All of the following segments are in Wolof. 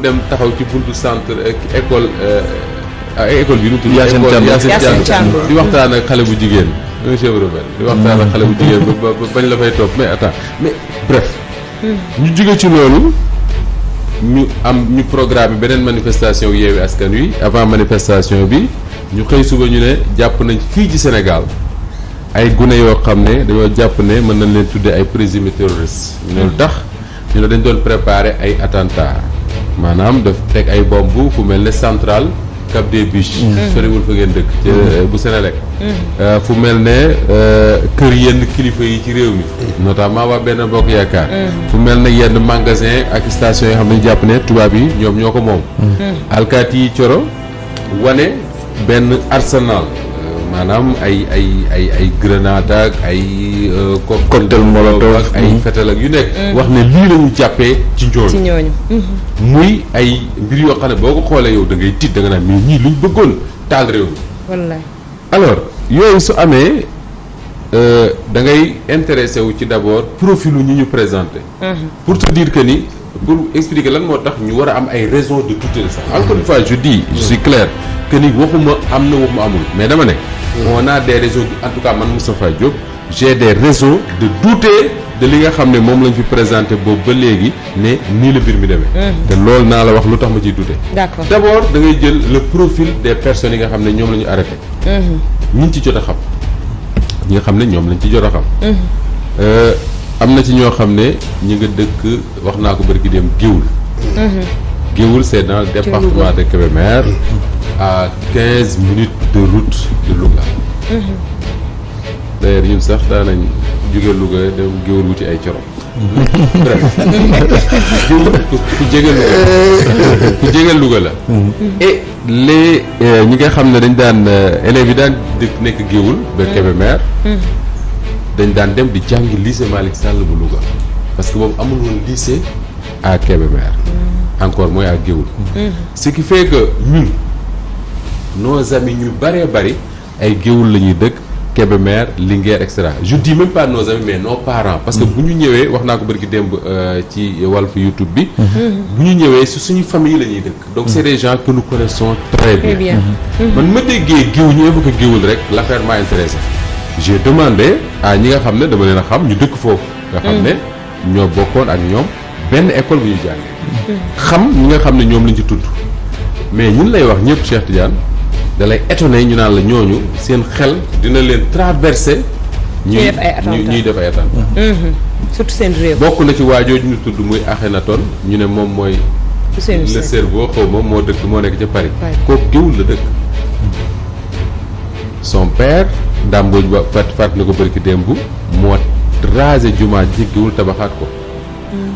dem taxaw ci buntu centre école bi nu tudd Yacine Thiandoum di waxtaan ak xale bu jigéen monsieur Robert di waxtaan ak xale bu jigéen ba bañ la fay topp mais attends mais bref ñu jóge ci loolu ñu programme beneen manifestation Yewwi Askan Wi avant manifestation bi ñu xëy suba ñu ne jàpp nañ fii ci Sénégal ay gune yoo xam ne dañoo jàpp ne mën nañ leen tuddee ay présumés terroristes ñu ne lu tax ñu ne dañ doon préparer ay attentats maanaam daf teg ay bomb fu mel ne centrale Cap des Biches soriwul fa ngeen dëkk ci bu Sénélec fu mel ne kër yenn kilifa yi ci réew mi notamment waa Benno Bokk Yaakaar fu mel ne yenn magasin ak station yoo xam ne jàpp ne tubaab yi ñoom ñoo ko moom alkaati yi Coro wane benn arsenal maanaam ay grenade ak ay cocktail molotov ak ay fetal ak yu nekk wax ne lii la ñu jàppee ci ñooñu muy ay mbir yoo xam ne boo ko xoolee yow da ngay tiit da nga naan mais ñii luñ bëggoon taal réew mi wallaay alors yooyu su amee da ngay intéressé wu ci d'abord profilu ñi ñu présenté pour te dire que ni pour expliquer lan moo tax ñu war a am ay raisons de douter de ça encore une fois je suis clair que ni waxuma am na waxuma amul mais dama ne on a des raisons en tout cas man Moustapha Diop j'ai des raisons de douter de li nga xam ne moom lañ fi présenté boobu ba léegi ne nii la mbir mi demee te loolu naa la wax lu tax ma ciy douter d'accord d'abord da ngay jël le profil des personnes yi nga xam ne ñoom la ñu arrêté ñi ci jot a xam ñi nga xam ne ñoom lañ ci jot a xam am na ci ñoo xam ne ñi nga dëkk wax naa ko barki dem Géoul Géoul c'est dans le département de Kébémer à 15 minutes de route de Louga d'ailleurs ñun sax daanañ jóge Louga dem Géoul wuti ay coro bref ku jege Louga la et les ñi nga xam ne dañ daan élèves yi daan dëkk nekk Géoul ba Kébémer dañ daan dem di jàngi lycée Malick Sall bu Louga parce que boobu amul woon lycée à Kébémer encore mooy à Géoul ce qui fait que ñun nos amis ñu bëree bëri ay Géoul la ñuy dëkk Kébémer Linguère et cetera je dis même pas nos amis mais nos parents parce que bu ñu ñëwee wax naa ko bërki démb ci Walf YouTube bi bu ñu ñëwee si suñu famille la ñuy dëkk donc c'est des gens que nous connaissons très bien man ma déggee Géoul ñu évoqué Géoul rek l'affaire m'a intéressé j'ai demandé à ñi nga xam ne dama leen a xam ñu dëkk foofu nga xam ne ñoo bokkoon ak ñoom benn école bu ñu jàngee xam ñi nga xam ne ñoom lañ ci tudd mais ñun lay wax ñëpp Cheikh Tidiane da lay étonné ñu naan la ñooñu seen xel dina leen traversé ñuy def ay attentats surtout seen réew bokk na ci waajooju ñu tudd muy Akhenaton ñu ne moom mooy le cerveau xaw ma moo nekk ca Paris kooku Géoul la dëkk son père Damboj ba fàtt na ko bërki démb moo rasé jumaa ji Géoul tabaxaat ko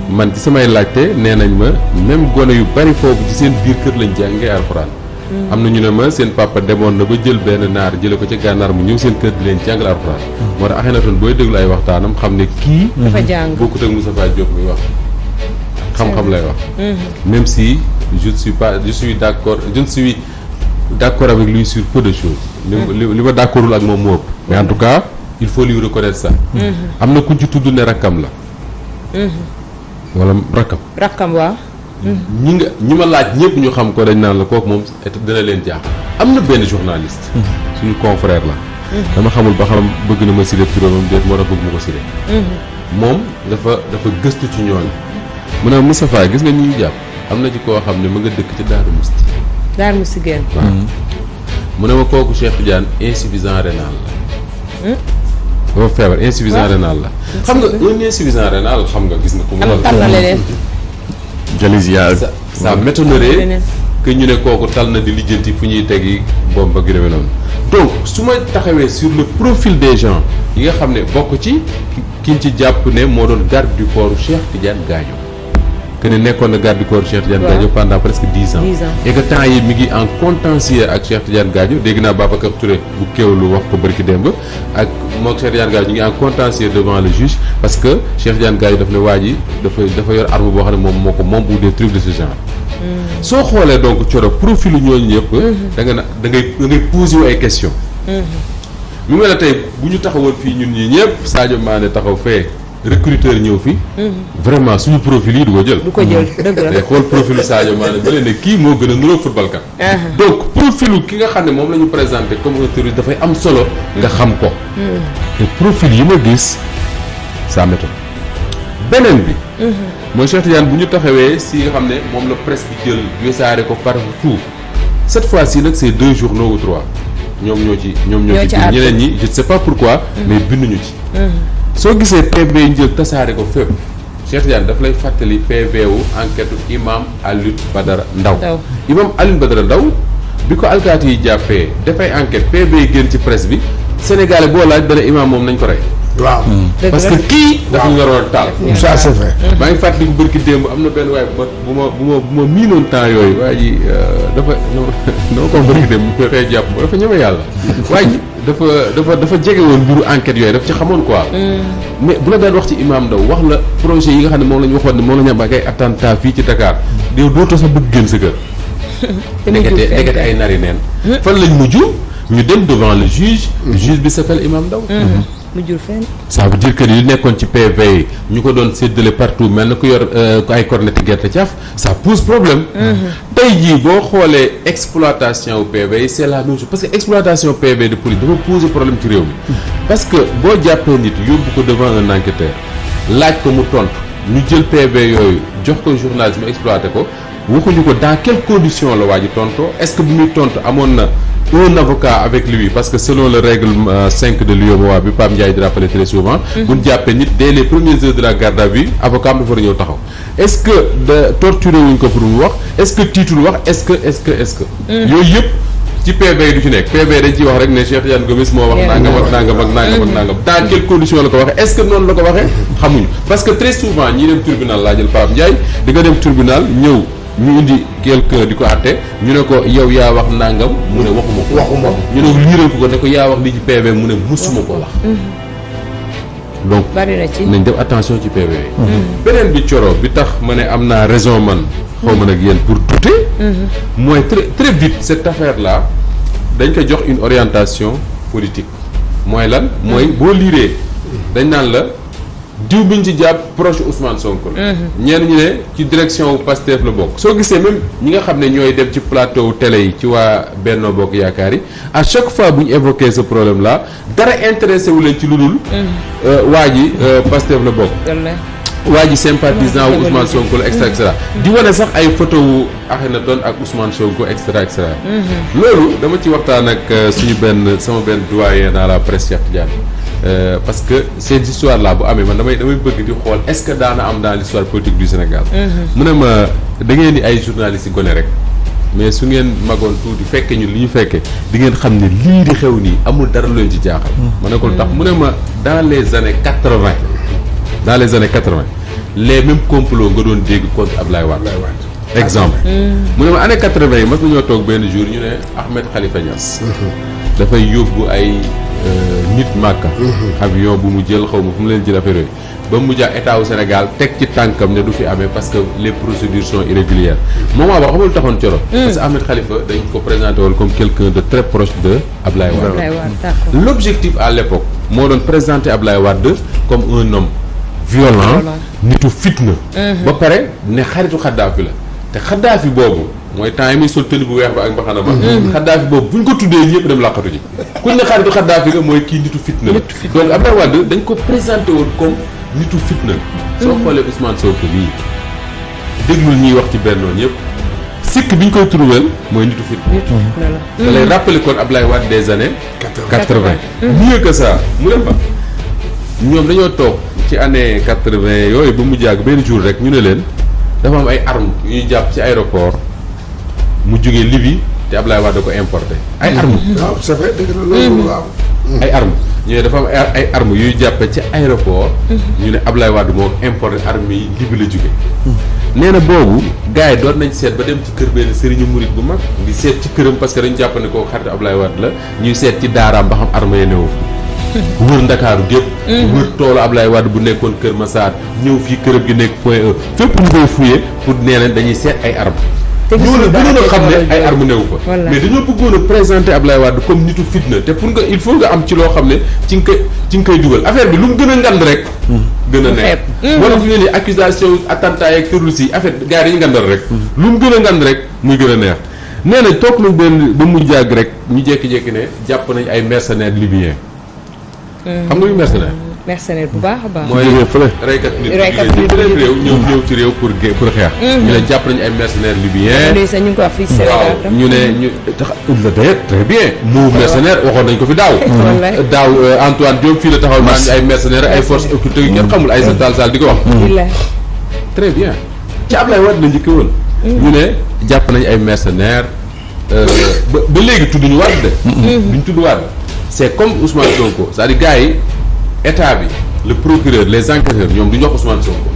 man ci samay laajte nee nañ ma même gone yu bari foofu ci seen biir kër lañ jàngee alxuraan am na ñu ne ma seen papa demoon na ba jël benn naar jële ko ca gànnaar mu ñëw seen kër di leen jàngal alxuraan moo tax Akhenaton booy déglu ay waxtaanam xam ne kii dafa jàng bokkut ak Moustapha Diop muy wax xam-xam lay wax même si je suis d'accord avec lui sur peu de choses li ma d'accordul ak moom moo ëpp mais en tout cas il faut lui reconnaître ça am na kuñ ci tudd ne rakkam la wala rakkam waaw ñi ma laaj ñëpp ñu xam ko dañ naan la kooku moom dina leen jaaxal am na benn journaliste suñu confrère la dama xamul ba xam bëgg na ma cité turamam déet moo tax bëgg ma ko cité moom dafa gëstu ci ñooñu mu ne Moustapha gis nga ñuy jàpp am na ci koo xam ne mu nga dëkk ci Daaru Musti génn waaw mu ne ma kooku Cheikh Tidiane insuffisant rénal la dafa feebar insuffisant rénal la xam nga un insuffisant rénal xam nga gis nga ko mu ça m'étonnerait que ñu ne kooku tal na di lijjanti fu ñuy tegi bombe ak yu demee noonu donc su ma taxawee sur le profil des gens yi nga xam ne bokk ci kiñ ci jàpp ne moo doon garde du corps Cheikh Tidiane Gadio que ne nekkoon na garde du corps Cheikh Tidiane Gadio pendant presque 10 ans et que temps yi mi ngi en contentieux ak Cheikh Tidiane Gadio dégg naa Babacar Touré bu Kéwlu wax ko barki démb ak moom Cheikh Tidiane Gadio ñu ngi en contentieux devant le juge parce que Cheikh Tidiane Gadio daf ne waa ji dafa yor arme boo xam ne moom moo ko moom ou des trucs de ce genre soo xoolee donc Thioro profil ñooñu yëpp. da ngay poser wu ay questions. mu mel ne tey bu ñu taxawoon fii ñun ñii ñëpp Sadio Mané taxaw fee recruteur ñëw fi. vraiment suñu profil yi du ko jël. du ko jël dëgg la day xool profilu Sadio Mané ba leen ne kii moo gën a nuroo football kat. donc profilu ki nga xam ne moom la ñu présenté comme un touriste dafay am solo. nga xam ko. te profil yi ma gis ça m'étonne. beneen bi. mooy Cheikh Tidiane bu ñu taxawee si nga xam ne moom la presse bi jël wesaare ko partout cette fois-ci nag c'est 2 journaux ou 3 ñoom ñoo ci ñeneen ñi je ne sais pas pourquoi. mais binduñu ci. soo gisee PV yi jël tasaare ko fépp Cheikh Tidiane daf lay fàttali PV wu enquête imam Alioune Badara Ndao imam Alioune Badara Ndao bi ko alkaati yi jàppee dafay enquête PV yi génn ci presse bi Sénégalais boo laaj dana imam moom nañ ko rey. waaw parce que kii dafa ñu waroon taal. ça c'est vrai. maa ngi fàttali bu bërki démb am na benn waaye bu ma miinoon temps yooyu waa ji dafa noo ko bërki démb bu koy jàpp dafa ñeme yàlla. waa ji dafa jege woon mbiru enquête yooyu daf ci xamoon quoi. mais bu la daan wax ci imam Ndao wax la projet yi nga xam ne moom la ñu waxoon ne moom la ñu am ak ay attentat fii ci Dakar yow dootoo sax bëgg génn sa kër. ndekete ay nari neen. fan lañ mujj ñu dem devant le juge. le juge bi s'appelle imam Ndao. mujjul fenn. ça veut dire que li nekkoon ci PV yi ñu ko doon séddale partout mel na ku yor ay cornetti gerte caaf ça pose problème. tey jii boo xoolee exploitation wu PV yi c'est la même chose parce que exploitation PV de police dafa poser problème ci réew mi. parce que boo jàppee nit yóbbu ko devant un enquêteur laaj ko mu tontu ñu jël PV yooyu jox ko journaliste mu exploité ko waxuñu ko dans quelles conditions la waa ji tontoo est-ce que bu muy tontu amoon na. un avocat avec lui parce que selon le règlement 5 de l'UEMOA bi Pape Ndiaye di rappeler très souvent. bu ñu jàppee nit dès les premières heures de la garde à vue avocat am dafa war a ñëw taxaw. est-ce que de torturer wuñ ko pour mu wax est-ce que tiitul wax est-ce que. yooyu yëpp ci PV yi du ci nekk PV dañ ciy wax rek ne Cheikh Tidiane Gomis moo wax. nangam ak nangam ak nangam ak nangam. dans quelles conditions la ko waxee est-ce que noonu la ko waxee xamuñu parce que très souvent ñi dem tribunal laa jël Pape Ndiaye di nga dem tribunal ñëw. ñu indi quelqu'un di ko àtte ñu ne ko yow yaa wax nangam mu ne waxuma ko ñu ne liiral ko ne ko yaa wax li ci PV mu ne musuma ko wax donc bari na ci nañ def attention ci PV yi beneen bi Thioro bi tax ma ne am naa raison man xaw ma nag yéen pour douter mooy très vite cette affaire là dañ ko jox une orientation politique mooy lan mooy boo liiree dañ naan la diw biñ ci jàpp proche Ousmane Sonko la. ñenn ñi ne ci direction wu Pastef la bokk. soo gisee même ñi nga xam ne ñooy dem ci plateau télé yi ci waa Benno Bokk Yaakaar yi à chaque fois bu ñu évoqué ce problème là dara intéressé wu leen ci lu dul. waa ji Pastef la bokk. waa ji sympathisant wu Ousmane Sonko la et cetera di wane sax ay photo wu Akhenaton ak Ousmane Sonko et cetera et cetera. loolu dama ci waxtaan ak sama benn doyen dans la presse Cheikh Tidiane. Parce que ces histoires là bu amee man damay bëgg di xool est-ce que daana am dans l'histoire politique du Sénégal. mu ne ma da ngeen di ay journalistes yi gone rek mais su ngeen magoon tuuti fekke ñu li ñu fekke di ngeen xam ne lii di xew nii amul dara lu leen ci jaaxal. ma ne ko lu tax mu ne ma dans les années 80 les mêmes complots nga doon dégg contre Ablaye Wade. exemple mu ne ma année 80 yi mas nañoo toog benn jour ñu ne Ahmed Khalifa Niass. dafay yóbbu ay. nit Màkka avion bu mu jël xaw ma fu mu leen jël affaire yooyu ba mu mujj état wu Sénégal teg ci tànkam ne du fi amee parce que les procédures sont irrégulières moment ba xamul taxoon Thioro parce que Ahmed Khalifa dañ ko présenté woon comme quelqu'un de très proche de Ablaye Wade l'objectif à l'époque moo doon présenter Ablaye Wade comme un homme violent nitu fitna ba pare ne xaritu Kadhafi la te Kadhafi boobu mooy temps yi muy sol tenue bu weex ba ak mbaxana ba Kadhafi boobu bu ñu ko tuddee ñëpp dem làqatu ji kuñ ne xaritu Kadhafi nga mooy kii nitu fitna la donc Abdoulaye Wade dañ ko présenté woon comme nitu fitna soo xoolee Ousmane Sonko bii déglul ñuy wax ci bennoon yëpp sikk bi ñu koy trouver mooy nitu fitna da lay rappeler kon Abdoulaye Wade des années 80 mieux que ça mu dem ba ñoom dañoo toog ci année 80 yooyu ba mu jàgg benn jour rek ñu ne leen dafa am ay armes yu ñuy jàpp ci aéroport mu jógee Libye te Ablaye Wade da ko importé ay armes. waaw c'est vrai dëgg la loolu waaw. ay armes ñu ne dafa am ay armes yuy jàppe ci aéroport. ñu ne Ablaye Wade moo importé armes yi Libye la jóge nee na boobu gars yi doon nañ seet ba dem ci kër benn sëriñu murit bu mag di seet ci këram parce que dañu jàpp ne koo xaritu Ablaye Wade la ñuy seet ci daaraam ba xam armes yi newu fi wër Ndakaaru gépp wër toolu Ablaye Wade bu nekkoon Kër Massar ñëw fii këram gi nekk Point E fépp ñu koy fouillé pour nee leen dañuy seet ay armes ñoo la gënoon a xam ne ay armes newu fa. Voilà. mais dañoo bëggoon a présenter Ablaye Wade comme nitu fitna te pour nga il faut nga am ci loo xam ne ci nga koy dugal affaire bi lu mu gën a ngand rek. gën a neex. wala fu ñu ne accusation attentat ak terroristes yi affaire gars yi dañuy ngandal rek. lu mu gën a ngand rek muy gën a neex. nee na toog nañ benn ba mu jàgg rek ñu jékki-jékki ne jàpp nañ ay mercenaires libyens. xam nga yu mercenaire bu baax a baax. mooy reykat nit ñi beneen réew ñëw ci réew pour xeex. ñu ne jàpp nañu ay mercenaires libyens. ñu ngi ko wax fii Sénégal tam. ñu ne ñu tax très bien. mu mercenaire waxoon nañ ko fi daaw. daaw Antoine Diop fii la taxaw naan ay mercenaires ay forces occultes yu kenn xamul ay sa taal di ko wax. très bien ci Ablaye Wade la njëkke woon. ñu ne jàpp nañu ay mercenaires ba léegi tudduñu Wade de. duñ tudd Wade c'est comme Ousmane Sonko c'est-à-dire gars yi état bi le procureur les enquêteurs ñoom du ñu wax Ousmane Sonko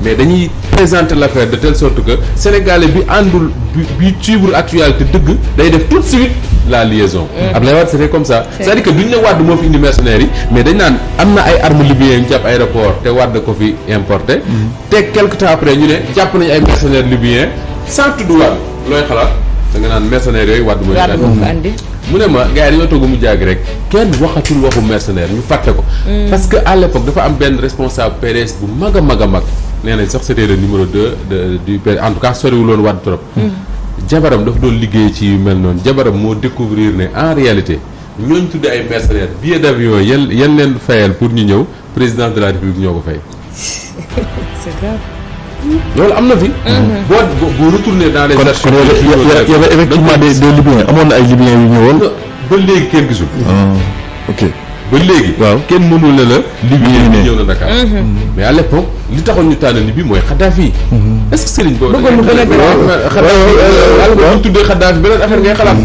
mais dañuy présenter l'affaire de telle sorte que sénégalais bi àndul bi suivre actualité dëgg day def tout de suite la liaison. Abdoulaye Wade c'était comme ça. c'est-à-dire que duñ ne Wade moo fi indi mercenaires yi mais dañ naan am na ay armes libyens ñu jàpp aéroport te Wade ko fi importé. te quelque temps après ñu ne jàpp nañu ay mercenaires libyens sans tudd Wade looy xalaat da nga naan mercenaires yooyu Wade mooy. andi mu ne ma gars yi dañoo toog mu jàgg rek kenn waxatul waxu mercenaire ñu fàtte ko. parce que à l'époque dafa am benn responsable PDS bu mag a mag a mag nee nañ sax c'était le numéro 2 du PDS en tout cas soriwuloon Wade trop. jabaram dafa doon liggéey ci yu mel noonu jabaram moo découvrir ne en réalité ñooñ tuddee ay mercenaires billet d'avion yan leen fayal pour ñu ñëw président de la République ñoo ko fay. c'est grave. loolu am na fi. boo retourner dans les archives. y avait effectivement des Libyens amoon na ay Libyens yu ñëwoon. ba léegi kenn gisul. ok ba léegi. waaw kenn mënul ne la. Libyen yi ñëw na Dakar. mais à l'époque li taxoon ñu tànn Libye mooy Kadhafi. est-ce que Serigne boobu. bëggoon mu gën a Kadhafi bu ñu tuddee Kadhafi beneen affaire ngay xalaat.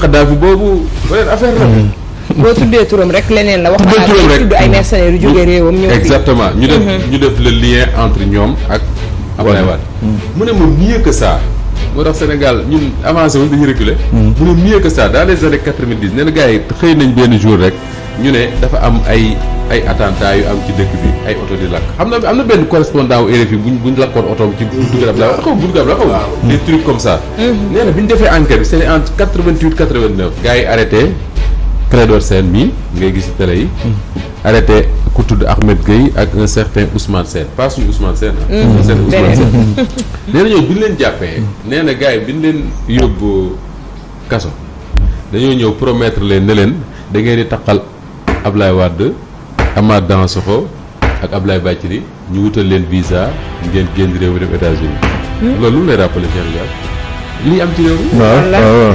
Kadhafi boobu beneen affaire la. boo tuddee turam rek leneen la wax naa tudd ay mercenaires yu jógee réewam ñëw exactement ñu def le lien entre ñoom ak Abdoulaye Wade mu ne ma mieux que ça moo tax Sénégal ñun avancé wuñ dañuy reculer mu ne mieux que ça dans les années 90 nee na gars yi xëy nañ benn jour rek ñu ne dafa am ay attentats yu am ci dëkk bi ay oto di lakk xam na am na benn correspondant wu RFI buñ lakkoon oto ci buntu garab la xaw buntu garab la xaw des trucs comme ça nee na bi ñu defee enquête bi c'est entre 88 89 gars yi arrêté Clédor Sène mii ngay gis ci télé yi arrêté ku tudd Ahmed Gueye ak un certain Ousmane Sène pas suñu Ousmane Sène un certain Ousmane Sène nee na ñëw bi ñu leen jàppee nee na gars yi bi ñu leen yóbbu kaso dañoo ñëw promettre leen ne leen da ngeen di taqal Ablaye Wade Amath Dansokho ak Ablaye Bathily ñu wutal leen visa ngeen génn réew mi dem États-Unis loolu lu lay rappelé Cheikh Ndiaye lii am ci réew mi waaw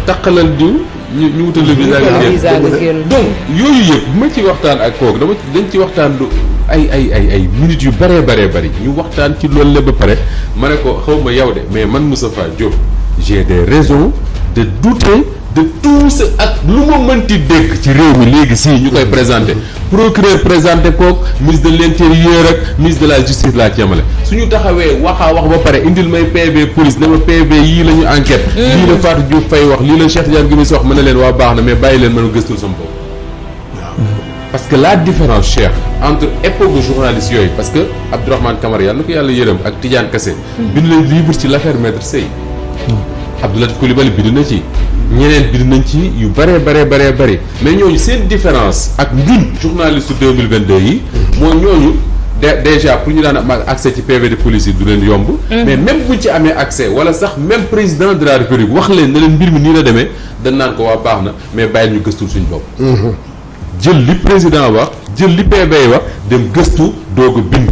taqalal diw ñu wutal le visa nga génn donc yooyu yëpp bu ma ci waxtaan ak kooku dañ ci waxtaan lu ay minutes yu bëree bëri ñu waxtaan ci loolu la ba pare ma ne ko xaw ma yow de mais man Moustapha Diop j'ai des raisons de douter de tout ce ak lu ma mënti dégg ci réew mi léegi si ñu koy présenté procureur présenté kook ministre de l'intérieur ak ministre de la justice laa ci yemale suñu taxawee waxaa wax ba pare indil may PV police ne ma PV yii la ñu enquête lii la Fatou Diouf Faye wax lii la Cheikh Tidiane Gomis wax mën na leen waa baax na mais bàyyi leen mën a gëstul sama bopp parce que la différence Cheikh entre époque journaliste yooyu parce que Abdourahmane Camara yàlla na ko yàlla yërëm ak Tidiane Kassé bind leen livre ci l'affaire Maître Sèye Abdoulaye Coulibaly bind na ci ñeneen bind nañ ci yu bëree bëri mais ñooñu seen différence ak ñun journaliste 2022 yi moo ñooñu déjà pour ñu daan am accès ci PV de police yi du leen yomb mais même buñ ci amee accès wala sax même président de la République wax leen ne leen mbir mi nii la demee dañ naan ko waa baax na mais bàyyil ñu gëstul suñ bopp jël li président wax jël li PV wax dem gëstu doog a bind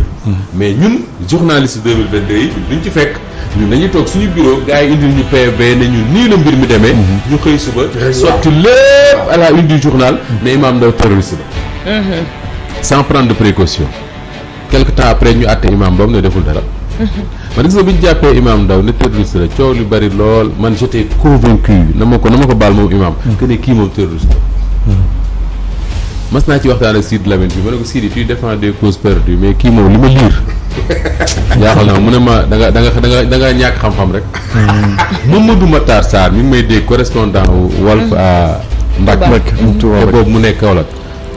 mais ñun journaliste 2022 yi duñ ci fekk ñun dañuy toog suñu bureau gars yi indil ñu PV ne ñu nii la mbir mi demee ñu xëy suba sotti lépp à la une du journal ne Imam Ndao terroriste la sans prendre de précaution quelque temps après ñu àtte Imam boobu ne deful dara man gis nga bi ñu jàppee Imam Ndao ne terroriste la coow lu bari lool man j'étais convaincu na ma ko baal moom Imam que ne kii moom terroriste la mas naa ci waxtaan ak Sidi Lamine bi ma ne ko Sidi tu défends des causes perdues mais kii moom li ma liir jaaxal na ma mu ne ma da nga ñàkk xam-xam rek Mamadou Matar Sarr mi ngi may dégg correspondant Walf à Mbacké te boobu mu nekk Kaolack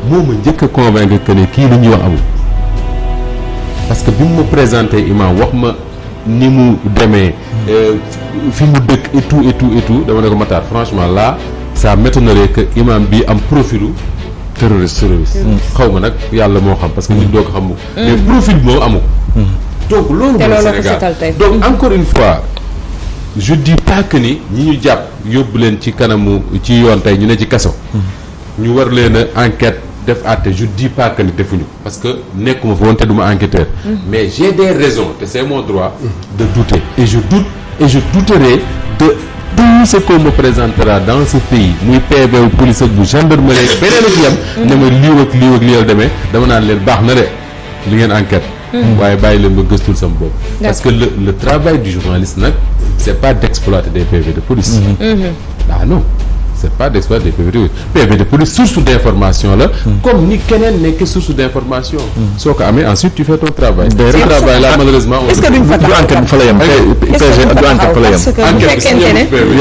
moo ma njëkk a convaincre que ne kii li ñuy wax amul parce que bi mu ma présenté imam wax ma ni mu demee fi mu dëkk et tout dama ne ko Matar franchement là ça m'étonnerait que imam bi am profilu terroriste xaw ma nag yàlla moo xam parce que nit doo ko xam mais profil bi moom amu ko donc loolu mooy Sénégal donc encore une fois je dis pas que ni ñi ñu jàpp yóbbu leen ci kanamu ci yoon tey ñu ne ci kaso ñu war leen a enquête def àtte je dis pas que ni defuñu parce que nekkuma fa woon te duma enquêteur mais j'ai des raisons te c'est mon droit de douter et je doute et je douterai de tout ce qu'on me présentera dans ce pays muy PV wu police ak bu gendarmerie beneen ak yam ne ma lii ak lii la demee dama naan leen baax na de li ngeen enquête waaye bàyyi leen ma gëstul sama bopp parce que le travail du journaliste nag c'est pas d'exploiter des PV de police ah non c'est pas d'exploiter des PV de police source d'information la comme ni keneen nekk source d'information soo ko amee ensuite tu fais ton travail travail là malheureusement est-ce que duñ fa taxaw fa la yem parce que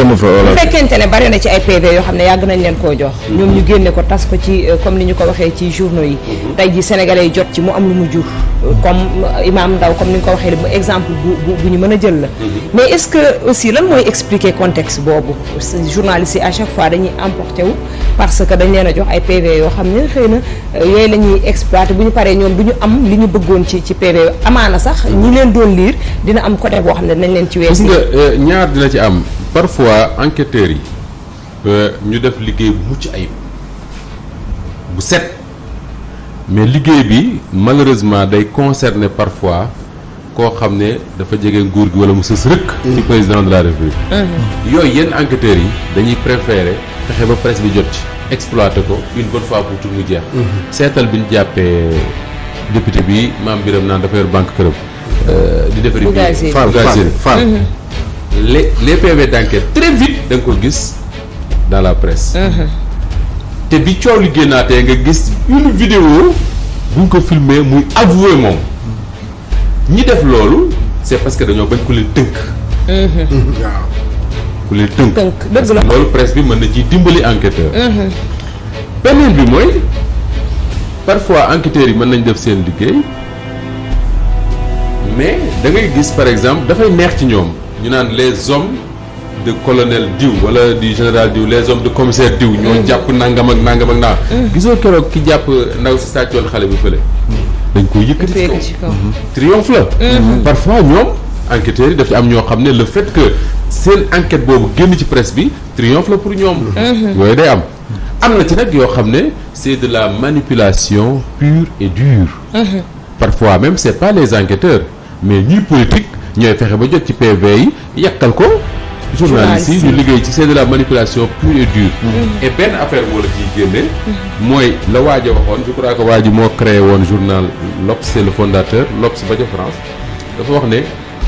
bu fekkente ne bari na ci ay PV yoo xam ne yàgg nañ leen koo jox ñoom ñu génne ko tas ko ci comme ni ñu ko waxee ci journaux yi tey ji sénégalais yi jot ci mu am lu mu jur comme Imam Ndao comme ni nga ko waxee mu exemple bu ñu mën a jël la mais est-ce que aussi lan mooy expliquer contexte boobu journalistes yi à chaque fois dañuy emporté wu parce que dañ leen a jox ay PV yoo xam ne xëy na yooyu la ñuy exploité bu ñu paree ñoom du ñu am li ñu bëggoon ci PV amaana sax ñi leen doon liir dina am côté boo xam ne dinañ leen ci wees nga ñaar dina ci am parfois enquêteurs yi ñu def liggéey bu mucc ayib bu set mais liggéey bi malheureusement day concerner parfois koo xam ne dafa jege nguur gi wala mu sës rëkk ci président de la République yooyu yenn enquêteurs yi dañuy préférer fexe ba presse bi jot ci exploiter ko une bonne fois pour tout mu jeex seetal bi ñu jàppee député bi Mame Birame naan dafa yor banque këram di defari bi Fall les PV d'enquête très vite da nga ko gis dans la presse te bi coow li génnaatee nga gis une vidéo buñ ko filmé muy avoué moom ñi def loolu c'est parce que dañoo bañ ku leen tënk waaw ku leen tënk dëgg la loolu presse bi mën na ci dimbali enquêteur beneen bi mooy parfois enquêteurs yi mën nañ def seen liggéey mais da ngay gis par exemple dafay neex ci ñoom ñu naan les hommes de colonel diw wala du général diw les hommes de commissaire diw ñoo jàpp nangam ak naa gisoo keroog ki jàpp ndaw si sàccoon xale bi fële dañ koy yëkkati ci kaw triomphe la parfois ñoom enquêteurs yi daf ci am ñoo xam ne le fait que seen enquête boobu génn ci presse bi triomphe la pour ñoom yooyu day am na ci nag yoo xam ne c'est de la manipulation pure et dure parfois même c'est pas les enquêteurs mais ñuy politique ñooy fexe ba jot ci PV yi yàkkal ko journalistes yi ñu liggéey ci c'est de la manipulation pure et dure et benn affaire moo la ciy génne mooy la waaj a waxoon je crois que waa ji moo créé woon journal l'Obs, c'est le fondateur l'Obs ba ca France dafa wax ne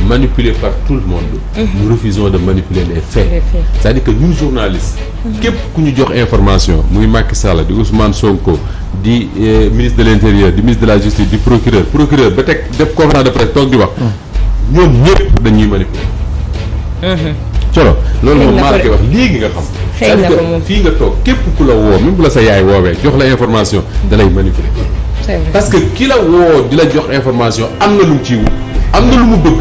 manipulé par tout le monde nous refusons de manipuler les faits c'est-à-dire que ñun journalistes képp ku ñu jox information muy Macky Sall di Ousmane Sonko di ministre de l'Intérieur di ministre de la Justice di procureur ba teg def conférence de presse toog di wax ñoom ñëpp dañuy manipuler colo loolu moom maa la koy wax léegi nga xam c'est-à-dire que fii nga toog képp ku la woo même bu la sa yaay woowee jox la information da lay manipuler parce que ki la woo di la jox information am na lu mu ciy wut am na lu mu bëgg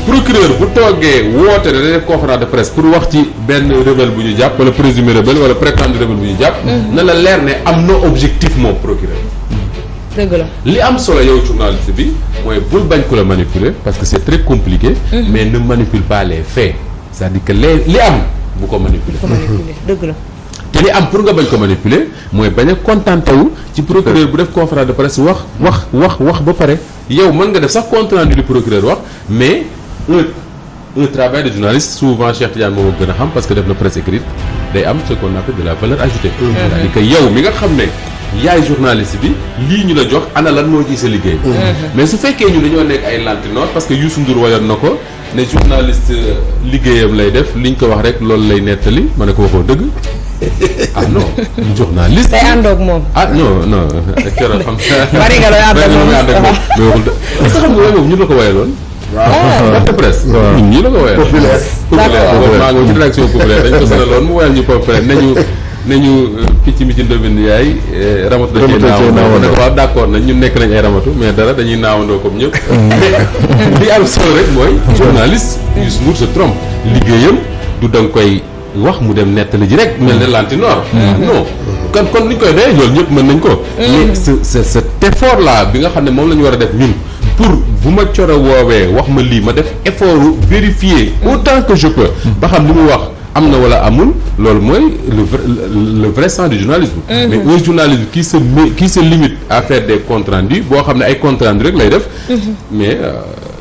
procureur bu toogee woote da def conférence de presse pour wax ci benn rebelle bu ñu jàpp wala présumé rebelle wala prétendu rebelle bu ñu jàpp na la leer ne am na objectif moom procureur dëgg la li am solo yow journaliste bi mooy bul bañ ko la manipuler parce que c'est très compliqué mais ne manipule pas les faits c'est-à-dire que li am bu ko manipuler dëgg la te li am pour nga bañ ko manipuler mooy bañ a contenté wu ci procureur bu def conférence de presse wax ba pare yow mën nga def sax compte rendu du procureur wax mais un travail de journaliste souvent Cheikh Tidiane moo gën a xam parce que def na presse écrite day am ce qu'on appelle de la valeur ajoutée c'est-à-dire que yow mi nga xam ne yaay journaliste bi lii ñu la jox ana lan moo ci sa liggéey mais su fekkee ñu dañoo nekk ay lantinoor parce que Youssou Ndour wayoon na ko ne journaliste liggéeyam lay def liñ ko wax rek loolu lay nettali ma ne ko waxoo dëgg ah non journaliste day àndoog moom non keroog xam bari nga looy àndoog moom mais waxul dëgg est-ce que xam nga boobu ñu la ko wayaloon waaw presse ñun ñii la ko wayal populaire maa ngi ci rédaction populaire dañ ko sonaloon mu wayal ñu populaire nañu ne ñu picc mi ci ndóbin yaay ramatu da cee naawandoo ne ko waaw d'accord nañ ñun nekk nañ ay ramatu mais dara dañuy naawandoo comme ñëpp li am solo rek mooy journaliste Youssou Ndour se trompe liggéeyam du danga koy wax mu dem nettali ji rek mel ne lantinoor non kon ni ñu koy doyee loolu ñëpp mën nañ ko mais cet effort là bi nga xam ne moom la ñu war a def ñun pour bu ma coro woowee wax ma lii ma def effort vérifier autant que je peux ba xam li mu wax am na wala amul loolu mooy le vrai sens du journalisme mais un journalisme qui se limite à faire des comptes rendus boo xam ne ay comptes rendus rek lay def mais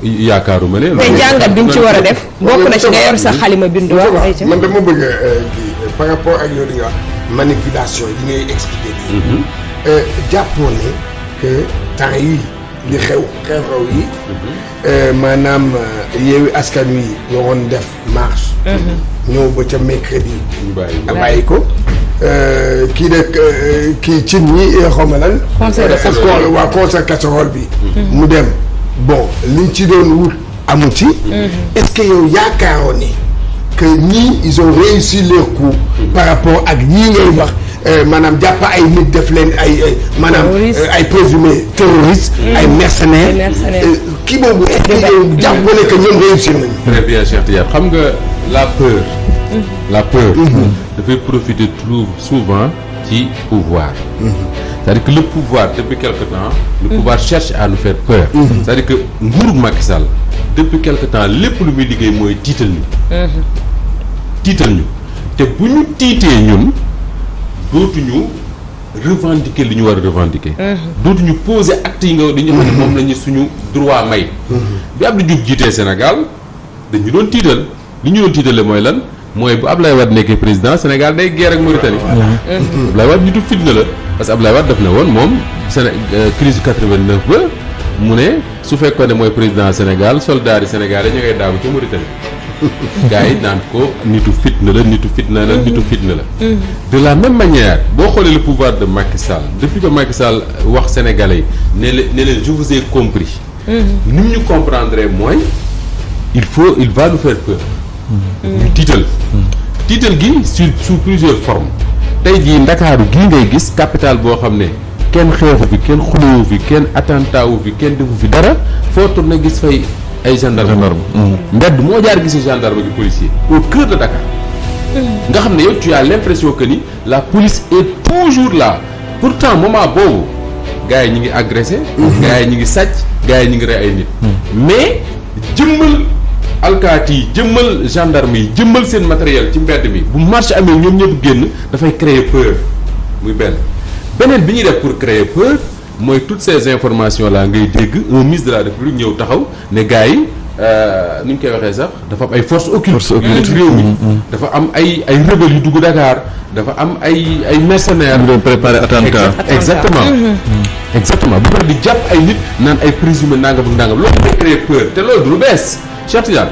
yaakaaruma ne mais jàngat bi ñu ci war a def bokk na ci nga yor sa xalima bindu wax man dama bëgg kii par rapport ak yow li nga wax manipulation yi ngay expliqué bi jàppoo ne que temps yi li xew yi maanaam Yewwi Askan Wi waroon def marche ñëw ba ca mercredi bàyyi ko kii nag kii cin ñi xaw ma lan waa concert casserole bi mu dem bon liñ ci doon wut amu ci est-ce que yow yaakaaroon ni que ñii ils ont réussi leur coup par rapport ak ñii ngay wax maanaam jàpp ay nit def leen ay maanaam ay présumés terroristes ay mercenaires kii boobu est-ce que yow jàpp ne que ñoom réussir nañu très bien Cheikh Tidiane xam nga la peur dafay profiter trop souvent ci pouvoir c'est-à-dire que le pouvoir depuis quelque temps le pouvoir cherche à nous faire peur c'est-à-dire que nguuru Macky Sall depuis quelque temps lépp lu muy liggéey mooy tiital ñu te bu ñu tiitee ñun dootuñu revendiquer li ñu war a revendiquer dootuñu poser acte yi nga di ñu xam ne moom lañu suñu droit may bi Abdou Diouf jiitee Sénégal dañu doon tiital li ñu doon tiitale mooy lan mooy bu Ablaye Wade nekkee président Sénégal day guerre ak Mauritanie Ablaye Wade nitu fitna la parce que Ablaye Wade daf ne woon moom crise 89 ba mu ne su fekkoon ne mooy président Sénégal soldats yi Sénégal ñu ngay daagu ca Mauritanie gars yi naan ko nitu fitna la de la même manière boo xoolee le pouvoir de Macky Sall depuis que Macky Sall wax sénégalais yi ne leen je vous ai compris ni ñu comprendre mooy il va nous faire peur ñu tiital gi sous plusieurs formes tey jii Ndakaaru gii ngay gis capitale boo xam ne kenn xeexu fi kenn xulóowu fi kenn attentat wu fi kenn defu fi dara foo tourné gis fay ay gendarme mbedd moo jaar gisi gendarme gi policier au cœur de Dakar nga xam ne yow tu as l'impression que ni la police est toujours là pourtant moment boobu gars yi ñi ngi agressé gars yi ñi ngi sàcc gars yi ñi ngi rey ay nit mais jëmmal alkaati yi jëmmal gendarme yi jëmmal seen matériel ci mbedd mi bu marche amee ñoom ñëpp génn dafay créer peur muy beneen bi ñuy def pour créer peur mooy toutes ces informations là ngay dégg un ministre de la République ñëw taxaw ne gars yi ni ñu koy waxee sax dafa am ay forces occultes réew mi dafa am ay rebelles yu dugg Dakar dafa am ay mercenaires ñu doon préparer attentat exactement bu pare di jàpp ay nit naan ay présumé nangam ak nangam loolu day créer peur te loolu du lu bees Cheikh Tidiane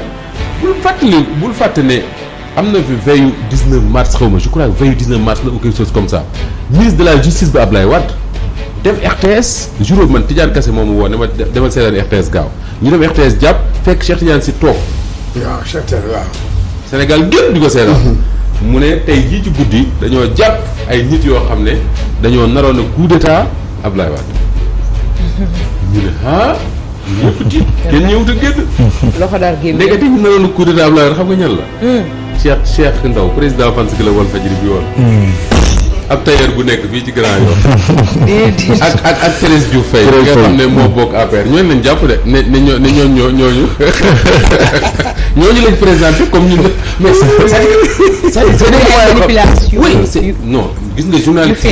bul fàtte ne am na fi veille 19 mars xaw ma je crois veille 19 mars la ou quelque chose comme ça ministre de la justice ba Ablaye Wade dem RTS jour man Tidiane Kassé moomu woo ne ma demal seetaan RTS gaaw ñu dem RTS jàpp fekk Cheikh Tidiane si toog waaw Cheikh Tidiane waaw Sénégal gépp di ko seetaan mu ne tey jii ci guddi dañoo jàpp ay nit yoo xam ne dañoo naroon a coup d'état Ablaye Wade ñu ne ñëpp tiit kenn ñëwut a génn loxo daal génn ndekete ñu naroon a coup d'état Ablaye Wade xam nga ñan la Cheikh Ndaw président fan si la Walfadjri bi woon ab tailleur bu nekk fii ci Grand Yoff ak Thérèse Diouf Faye nga xam ne moo bokk APR ñooñu lañ jàpp de ne ñooñu lañ présenté comme ñun mais c'est des manipulations oui non gis nga journaliste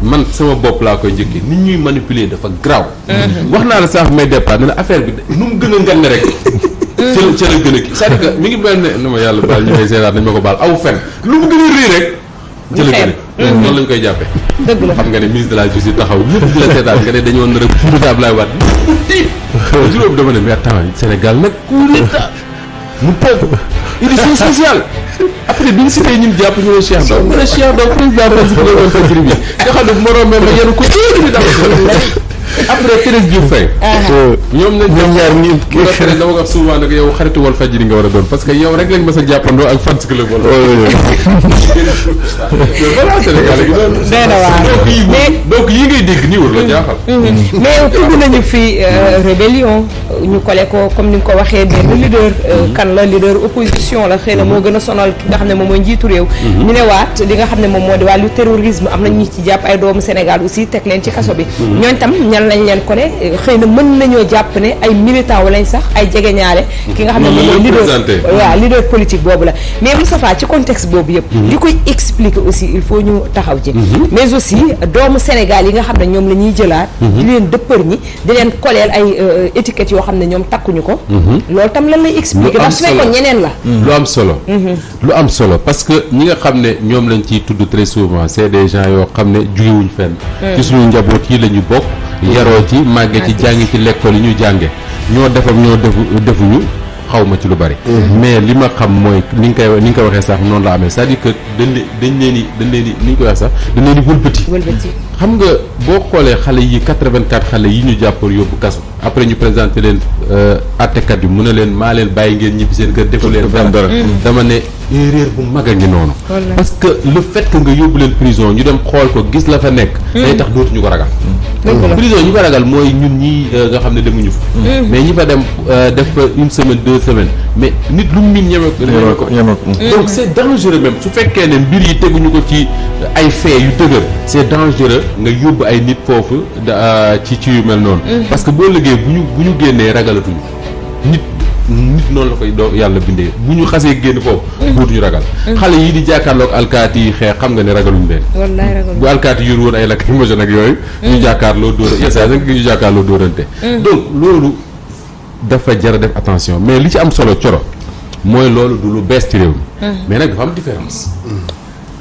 man sama bopp laa koy njëkkee nit ñuy manipuler dafa grave wax naa la sax may départ ne la affaire bi nu mu gën a ngan rek ca la gën a kii c'est-à-dire que mi ngi mel ne na ma yàlla baal ñu koy seetaat nañ ma ko baal aw fen lu mu gën a rëy rek jël noonu lañ koy jàppee dëgg la xam nga ne ministre de la justice taxaw ñëpp di la seetaan nga ne dañoo nar a coup d'état Ablaye Wade juróom dama ne mais attends Sénégal nag coup d'état mu toog édition spéciale après bi ñu cité ñun jàpp ñu ne Cheikh Ndaw mu ne Cheikh Ndaw président principe la woon Fadjri bi nga xam ne bu ma rombee ma yenu ko di dal après Thérèse Diouf Faye ñoom ñaar ñi dama ko wax souvent nag yow xaritu Walfadjri nga war a doon parce que yow rek lañ mës a jàppandoo ak fans club wala voilà Sénégal gi donc yi ngay dégg nii war la jaaxal mais tudd nañu fi rébellion ñu collé ko comme ni nga ko waxee benn leader kan la leader opposition la xëy na moo gën a sonal ki nga xam ne moom mooy njiitu réew ñu ne waat li nga xam ne moom moo di wàllu terrorisme am na ñu ci jàpp ay doomu Sénégal aussi teg leen ci kaso bi ñooñ tam ñan lañ leen collé xëy na mën nañoo jàpp ne ay militant walañ sax ay jegeñaale ki nga xam ne moom mooy leader politique boobu la mais Moustapha ci contexte boobu yëpp li koy expliquer aussi il faut ñu taxaw ci mais aussi doomu Sénégal yi nga xam ne ñoom la ñuy jëlaat di leen dëppër ñi di leen koleel ay étiquettes yoo xam ne ñoom takkuñu ko loolu tam lan lay expliquer ndax su fekkoon ñeneen la lu am solo parce que ñi nga xam ne ñoom lañ ciy tudd très souvent c'est des gens yoo xam ne jugewuñ fenn ci suñu njaboot yi la ñu bokk yaroo ci màgge ci jàngi ci l'école yi ñu jànge ñoo defam ñoo defuñu xaw ma ci lu bari mais li ma xam mooy ni nga ko waxee sax noonu la amee c'est-à-dire que dañ leen di ni ñu koy wax sax dañ leen di wëlbati xam nga boo xoolee xale yi 84 xale yi ñu jàppoon yóbbu kaso après ñu présenté leen àttekat yi mu ne leen maa leen bàyyi ngeen ñibbi seen kër defu leen dara dama ne erreur bu mag a ngi noonu parce que le fait que nga yóbbu leen prison ñu dem xool ko gis la fa nekk day tax dootuñu ko ragal prison ñu ko ragal mooy ñun ñi nga xam ne demuñu fa mais ñi fa dem def fa une semaine 2 semaines mais nit lu mu miin ñeme ko donc c'est dangereux même su fekkee ne mbir yi teguñu ko ci ay faits yu dëgër c'est dangereux nga yóbbu ay nit foofu ci yu mel noonu parce que boo liggéey bu ñu génnee ragalatuñu nit noonu la koy yàlla bindee bu ñu xasee génn foofu dootuñu ragal xale yi di jàkkaarloog alkaati yi xeex xam nga ne ragaluñ leen bu alkaati yor woon ay lacrymogène ak yooyu ñu jàkkaarloo ñu jàkkaarloo dóorante donc loolu dafa jar a def attention mais li ci am solo coro mooy loolu du lu bees ci réew mi mais nag dafa am différence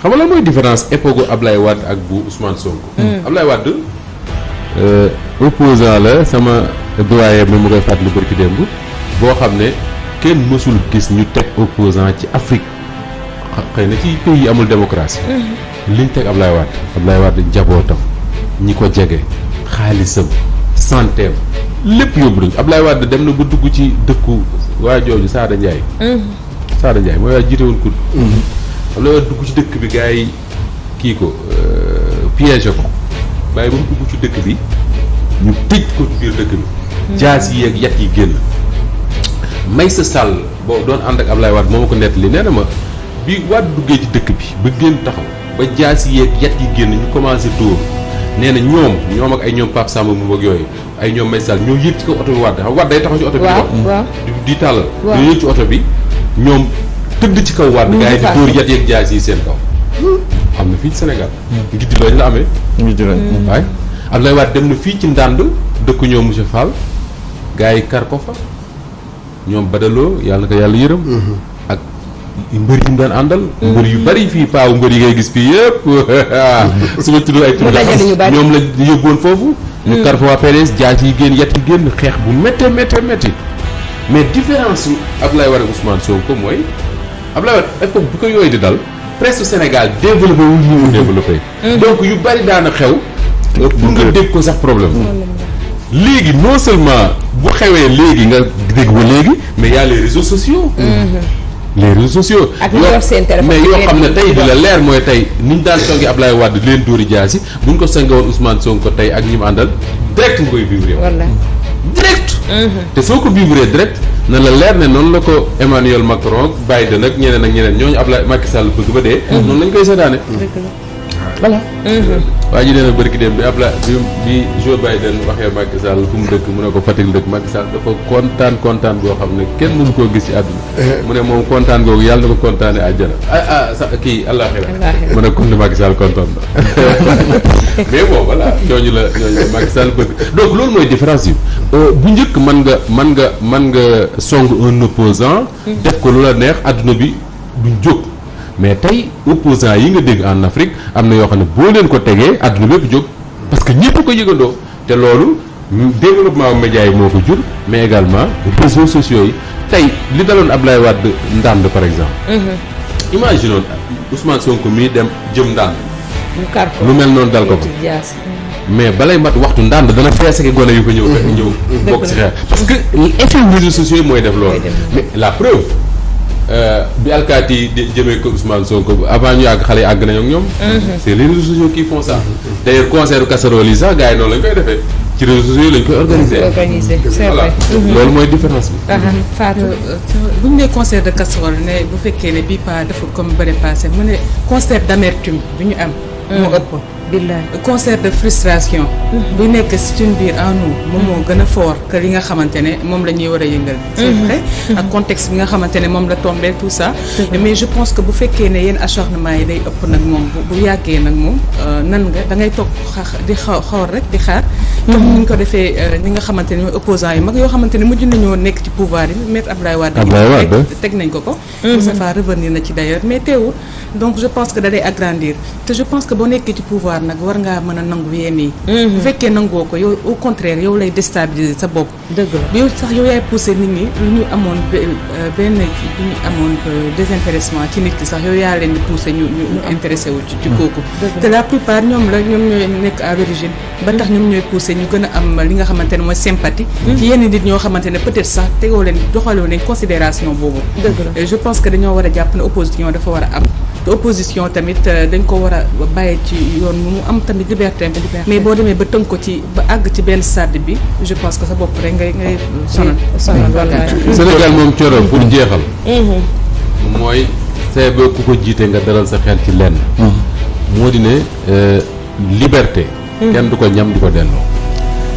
xam nga lan mooy différence époque Ablaye Wade ak bu Ousmane Sonko Ablaye Wade opposant la sama doyen bi mu koy fàttali barki démb boo xam ne kenn mësul gis ñu teg opposant ci Afrique xëy na ci pays yi amul démocratie liñ teg Ablaye Wade njabootam ñi ko jege xaalisam santeem lépp yóbbu nañu Ablaye Wade dem na ba dugg ci dëkku waa jooju Sada Ndiaye mooy waa jiite woon kudd Ablaye Wade dugg ci dëkk bi gars yi kii ko piégé ko bàyyi ba mu dugg ci dëkk bi ñu tëj ko biir dëkk bi jaas yi ak yat yi génn Maysa Sall boo doon ànd ak Ablaye Wade moo ma ko nettali nee na ma bi Wade duggee ci dëkk bi ba génn taxaw ba jaas yi ak yat yi génn ñu commencé dóor nee na ñoom ak ay ñoom Pape Samba mu ak yooyu ay ñoom Maysa Sall ñoo yëg ci kaw oto bi Wade xam Wade day taxaw ci oto bi di tàllal ñoo yëg ci oto bi ñoom tëdd ci kaw Wade gars yi di dóor yat yeeg jaas yi seen kaw am na fii ci Sénégal ngi di lañ la amee waaye Ablaye Wade dem na fii ci ndànd dëkku ñoom monsieur Fall gars yi kar ko fa ñoom badaloo yàlla na ko yàlla yërëm ak mbër yi mu daan àndal mbër yu bari fii paawu mbër yi ngay gis fii yëpp su ma tudd ay tur ñoom la yóbboon foofu ñu kar fa waa PDS jaas yi génn yat yi génn xeex bu méttee mais différence yu Ablaye Wade ak Ousmane Sonko mooy Ablaye Wade époque bu ko yooyu di dal presque Sénégal développé wul ñu développé donc yu bari daana xew pour nga dégg ko sax problème léegi non seulement bu xewee léegi nga dégg ba léegi mais y a les réseaux sociaux mais yoo xam ne tey di la leer mooy tey ni ñu daan songi Ablaye Wade leen dóori jaasi bu ñu ko songewoon Ousmane Sonko tey ak ñi mu àndal direct nga koy vivre direct te soo ko vivre direct na la leer ne noonu la ko Emmanuel Macron Biden ak ñeneen ñooñu Ablaye Macky Sall bëgg ba dee noonu lañ koy seetaane voilà waa ji nee na bërki dem bi bi Joe Biden waxee Macky Sall fu mu dëkk mu ne ko Fatick dëkk Macky Sall dafa kontaan boo xam ne kenn mënu koo gis ci àdduna mu ne moom kontaan googu yàlla na ko kontaane àjjana sax kii àllaaxira mu ne kon ne Macky Sall kontaan na mais bon voilà ñooñu la Macky Sall bëgg donc loolu mooy différence yi bu njëkk mën nga song un opposant def ko lu la neex àdduna bi duñ jóg mais tey opposants yi nga dégg en Afrique am na yoo xam ne boo leen ko tegee àdduna bépp jóg parce que ñëpp ko yëgandoo te loolu développement média yi moo ko jur mais également réseaux sociaux yi tey li daloon Ablaye Wade Ndande par exemple imaginoon Ousmane Sonko mii dem jëm Ndande lu mel noonu dal ko fa mais balay mat waxtu ndànd dana fees ak gone yu fa ñëw bokk ci xeex parce que effet réseaux sociaux yi mooy def loolu mais la preuve bi alkaati yi jëmee ko Ousmane Sonko avant ñu àgg xale yi àgg nañu ak ñoom c'est les réseaux sociaux qui font ça d'ailleurs concert casserole yi sax gars yi noonu lañ koy defee ci réseaux sociaux lañ koy organiser c'est vrai loolu mooy différence bi Fatou bu ñu nee concert de casserole ne bu fekkee ne bii pas dafa comme bëri passé mu ne concert d'amertume bi ñu am moo ëpp concert de frustration bu nekk si suñu biir en nous moom moo gën a fort que li nga xamante ne moom la ñuy war a yëngal c'est vrai ak contexte bi nga xamante ne moom la tombé tout ça mais je pense que bu fekkee ne yenn acharnement yi day ëpp nag moom bu yàggee nag moom nan nga da ngay toog di xawar rek di xaar comme ni ñu ko defee ñi nga xamante ne mooy opposants yi mag yoo xamante ne mujj nañoo nekk ci pouvoir yi maître Abdoulaye Wade teg nañ ko Moustapha revenir na ci d'ailleurs mais teewul donc je pense que da day agrandir te je pense que boo nekkee ci pouvoir nag war ngaa mën a nangu yenn yi bu fekkee nangoo ko yow au contraire yow lay déstabiliser sa bopp dëgg la yow sax yow yaay pousser nit ñi lu ñu amoon benn lu ñu amoon désintéressement ci nit ki sax yow yaa leen di pousser ñu intéressé wu ci kooku te la plupart ñoom ñooy nekk à l'origine ba tax ñoom ñooy pousser ñu gën a am li nga xamante ne mooy sympathie ci yenn nit ñoo xamante ne peut-être sax tegoo leen doxaloo leen considération boobu dëgg la je pense que dañoo war a jàpp ne opposition dafa war a am te opposition tamit dañ ko war a bàyyi ci yoon mu am tamit liberté mais boo demee ba tënk ko ci ba àgg ci benn stade bi je pense que sa bopp rek ngay sonal Sénégal moom coro pour jeexal mooy see ba ku ko jiite nga dalal sa xel ci lenn moo di ne liberté kenn du ko ñam di ko delloo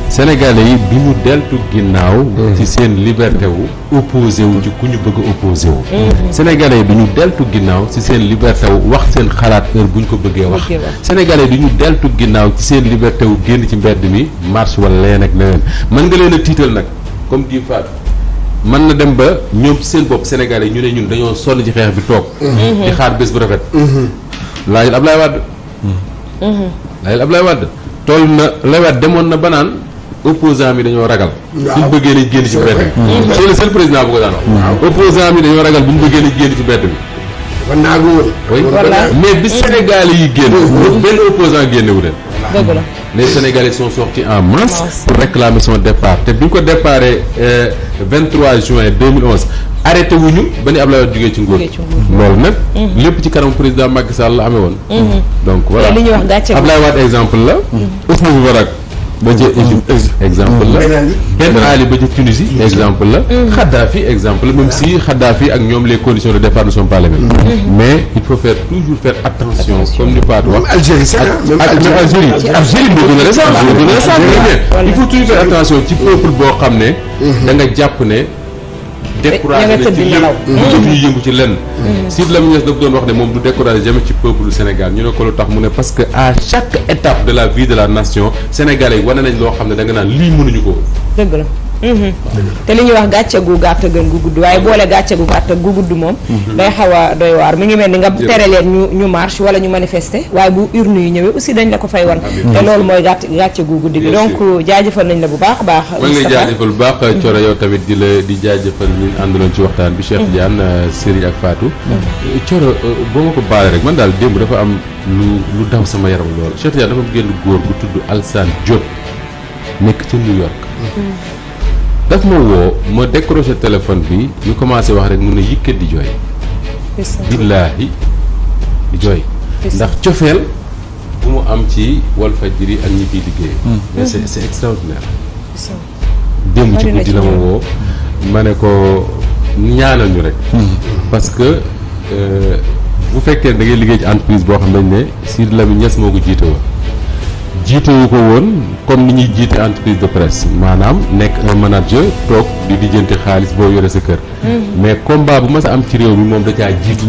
Sénégalais yi bi ñu deltu ginnaaw ci seen liberté wu opposé wu ci ku ñu bëgg a opposé wu Sénégalais yi du ñu deltu ginnaaw ci seen liberté wu wax seen xalaat heure bu ñu ko bëggee wax Sénégalais yi du ñu deltu ginnaaw ci seen liberté wu génn ci mbedd mi marche wala leneen ak leneen mën nga leen a tiital nag comme di faat mën na dem ba ñoom ci seen bopp Sénégalais yi ñu ne ñun dañoo sonn ci xeex bi toog di xaar bés bu rafet laajal Ablaye Wade toll na Ablaye Wade demoon na ba naan opposant mi dañoo ragal buñ bëggee nañ génn ci mbedd bi c'est le seul président bu ko daan wax opposant mi dañoo ragal buñ bëggee nañ génn ci mbedd bi man naa ko woon mais bi Sénégalais yi génn benn opposant génnewu leen dëgg la les Sénégalais sont sortis en masse pour réclamer son départ te bi ñu ko déparé 23 juin 2011 arrêté wuñu ba ni Abdoulaye Wade jógee ci nguur loolu nag lépp ci kanam président Macky Sall la amee woon donc voilà Abdoulaye Wade exemple la Hosni Moubarak ba ci Égypte exemple la Ben Ali ba ci Tunisie exemple la Kadhafi exemple la même si Kadhafi ak ñoom les conditions de départ ne sont pas les mêmes mais il faut toujours faire attention comme ni Fatou wax Algérie moo gën a récent il faut toujours faire attention ci peuple boo xam ne da nga jàpp ne découragé na ci lépp dootuñu yëngu ci lenn Sidy Lamine Niasse daf doon wax ne moom du découragé jamais ci peuple du Sénégal ñu ne ko lu tax mu ne parce que à chaque étape de la vie de la nation sénégalais yi wane nañ loo xam ne da nga naan lii mënuñu ko dëgg la te li ñuy wax gàcce gu gàtt gën gu gudd waaye boole gàcce gu gàtt gu gudd moom day xaw a doy waar mi ngi mel ni nga tere leen ñu marche wala ñu manifester waaye bu urne yi ñëwee aussi dañ la ko fay wan te loolu mooy gàcce gu gudd gi donc jaajëfal nañ la bu baax a baax ma ngi lay jaajëfal bu baax Thioro yow tamit di jaajëfal ñu àndaloon ci waxtaan bi Cheikh Diane Serigne ak Fatou Thioro boo ma ko baale rek man daal démb dafa am lu daw sama yaram lool Cheikh Diane dafa am génn góor bu tudd Alassane Diop nekk ca New York daf ma woo ma décroché téléphone bi ñu commencé wax rek mun na yëkkat di jooy billaahi di jooy ndax cofeel bu mu am ci Walfadjri ak ñi fiy liggéey mais c'est extraordinaire démb ci guddi la ma woo ma ne ko ñaanal ñu rek parce que bu fekkee da ngay liggéey ci entreprise boo xam nañ ne Sidy Lamine Niasse moo ko jiite woon jiitewu ko woon comme ni ñuy jiite entreprise de presse maanaam nekk un manager toog di lijjanti xaalis boo yore sa kër mais combat bu mas a am ci réew mi moom da caa jiitu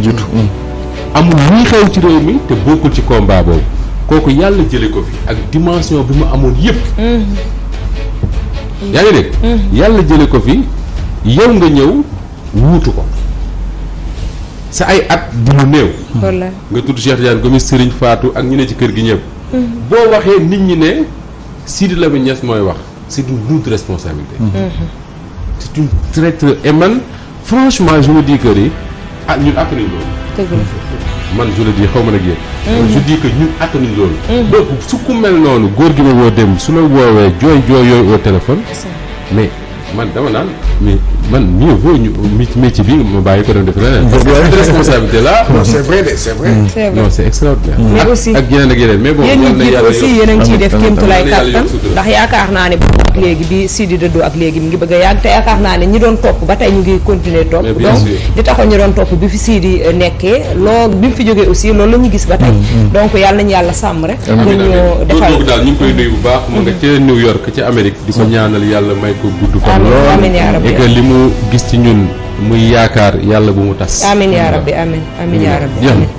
amul luy xew ci réew mi te bokkul ci combat boobu kooku yàlla jële ko fi ak dimension bi mu amoon yëpp yaa ngi dégg yàlla jële ko fi yow nga ñëw wuutu ko sa ay at di lu néew nga tudd Cheikh Tidiane Gomis Serigne Fatou ak ñu ne ci kër gi ñëpp boo waxee nit ñi ne Sidy Lamine Niasse mooy wax c'est une lourde responsabilité c'est une très très et man franchement je me dis que ni ñun après loolu man je le dis xaw ma nag yéen. je dis que ñun attanuñ loolu. donc su ku mel noonu góor gi ma woo dem su la woowee jooy yooyu au téléphone. mais man dama naan mais man mieux vaut ñu métier bi ma bàyyi ko doon def leneen. parce que cette responsabilité là. non c'est vrai de c'est vrai. non c'est extraordinaire. mais aussi ak yeneen ak yeneen mais bon. yéen ñi jiit aussi yéen a ngi ciy def kéemtulaay kàttan ndax yaakaar naa ne bu ak léegi bi Sidi dëddoo ak léegi mi ngi bëgg a yàgg te yaakaar naa ne ñi doon topp ba tey ñu ngi continuer topp. donc di taxoon ñu doon topp bi fi Sidi nekkee loolu bi mu fi jógee aussi loolu la ñu gis ba tey. donc yàlla nañu yàlla sàmm rek. amiin amiin defal loolu daal ñu ngi koy nuyu bu baax. mu nga ca New York ca Amérique. di ko ñaanal yàlla may ko gudd fan. amiin yaa rabbi et que li mu gis ci ñun muy yaakaar yàlla bu mu tas. amiin yaa rabbi amiin yaa rabbi.